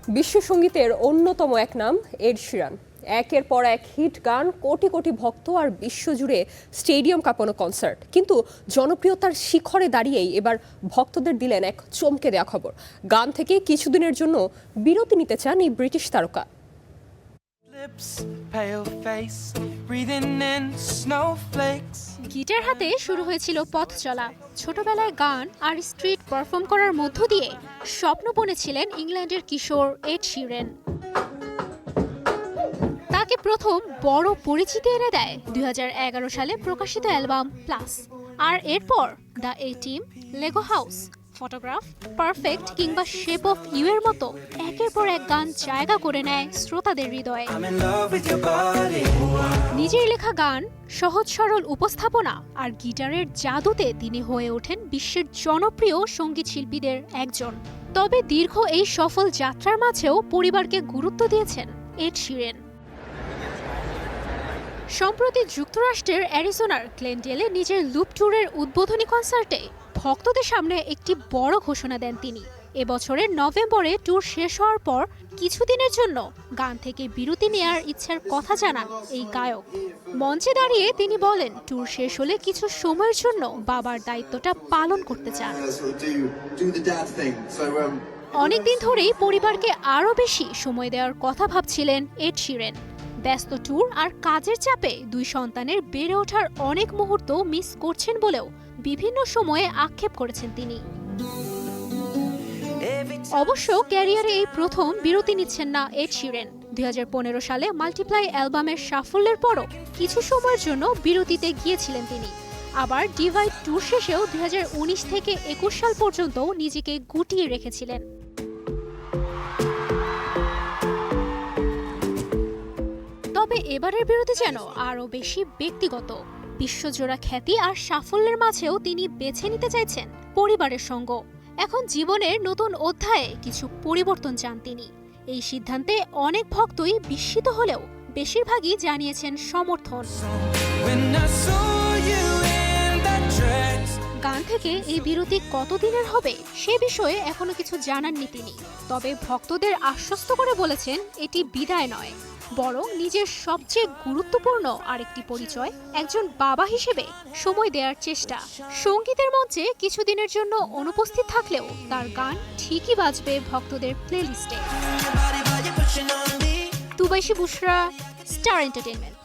বিশ্ব সঙ্গীতের অন্যতম এক নাম এড শিরান। একের পর এক হিট গান, কোটি কোটি ভক্ত আর বিশ্বজুড়ে স্টেডিয়াম কাঁপানো কনসার্ট। কিন্তু জনপ্রিয়তার শিখরে দাঁড়িয়েই এবার ভক্তদের দিলেন এক চমকে দেওয়া খবর। গান থেকে কিছুদিনের জন্য বিরতি নিতে চান এই ব্রিটিশ তারকা। গিটার হাতে শুরু হয়েছিল পথ চলা। ছোটবেলায় গান আর স্ট্রিট পারফর্ম করার মধ্য দিয়ে স্বপ্ন বুনেছিলেন ইংল্যান্ডের কিশোর এড শিরেন। তাকে প্রথম বড় পরিচিতি এনে দেয় 2011 সালে প্রকাশিত অ্যালবাম প্লাস। আর এরপর the A team, Lego house, photograph, perfect কিংবা শেপ অফ ইউ এর মতো একের পর এক গান জায়গা করে নেয় শ্রোতাদের হৃদয়ে। নিজের লেখা গান, সহজ সরল উপস্থাপনা আর গিটারের জাদুতে তিনি হয়ে ওঠেন বিশ্বের জনপ্রিয় সঙ্গীত শিল্পীদের একজন। তবে দীর্ঘ এই সফল যাত্রার মাঝেও পরিবারকে গুরুত্ব দিয়েছেন এড শিরেন। সম্প্রতি যুক্তরাষ্ট্রের অ্যারিজোনার গ্লেনডেলে নিজের লুপ ট্যুরের উদ্বোধনী কনসার্টে ভক্তদের সামনে একটি বড় ঘোষণা দেন তিনি। এবছরের নভেম্বরে ট্যুর শেষ হওয়ার পর কিছুদিনের জন্য গান থেকে বিরতি নেয়ার ইচ্ছার কথা জানান এই গায়ক। মঞ্চে দাঁড়িয়ে তিনি বলেন, ট্যুর শেষ হলে কিছু সময়ের জন্য বাবার দায়িত্বটা পালন করতে চান। অনেকদিন ধরেই পরিবারকে আরও বেশি সময় দেওয়ার কথা ভাবছিলেন এড শিরেন। ব্যস্ত ট্যুর আর কাজের চাপে দুই সন্তানের বেড়ে ওঠার অনেক মুহূর্ত মিস করছেন বলেও বিভিন্ন সময়ে আক্ষেপ করেছেন তিনি। অবশ্য ক্যারিয়ারে এই প্রথম বিরতি নিচ্ছেন না এড শিরেন। 2015 সালে মাল্টিপ্লাই অ্যালবামের সাফল্যের পরও কিছু সময়ের জন্য বিরতিতে গিয়েছিলেন তিনি। আবার ডিভাইড ট্যুর শেষেও 2019 থেকে 21 সাল পর্যন্ত নিজেকে গুটিয়ে রেখেছিলেন। তবে এবারের বিরতি যেন আরও বেশি ব্যক্তিগত। বিশ্বজোড়া খ্যাতি আর সাফল্যের মাঝেও তিনি বেছে নিতে চাইছেন পরিবারের সঙ্গ। এখন জীবনের নতুন অধ্যায়ে কিছু পরিবর্তন চান তিনি। এই সিদ্ধান্তে অনেক ভক্তই বিস্মিত হলেও বেশিরভাগই জানিয়েছেন সমর্থন। গান থেকে এই বিরতি কতদিনের হবে সে বিষয়ে এখনো কিছু জানাননি তিনি। তবে ভক্তদের আশ্বস্ত করে বলেছেন এটি বিদায় নয়, বরং নিজের সবচেয়ে গুরুত্বপূর্ণ আরেকটি পরিচয়, একজন বাবা হিসেবে সময় দেওয়ার চেষ্টা। সঙ্গীতের মঞ্চে কিছুদিনের জন্য অনুপস্থিত থাকলেও তার গান ঠিকই বাজবে ভক্তদের প্লেলিস্টে। তুবাইশি বুশরা, স্টার এন্টারটেইনমেন্ট।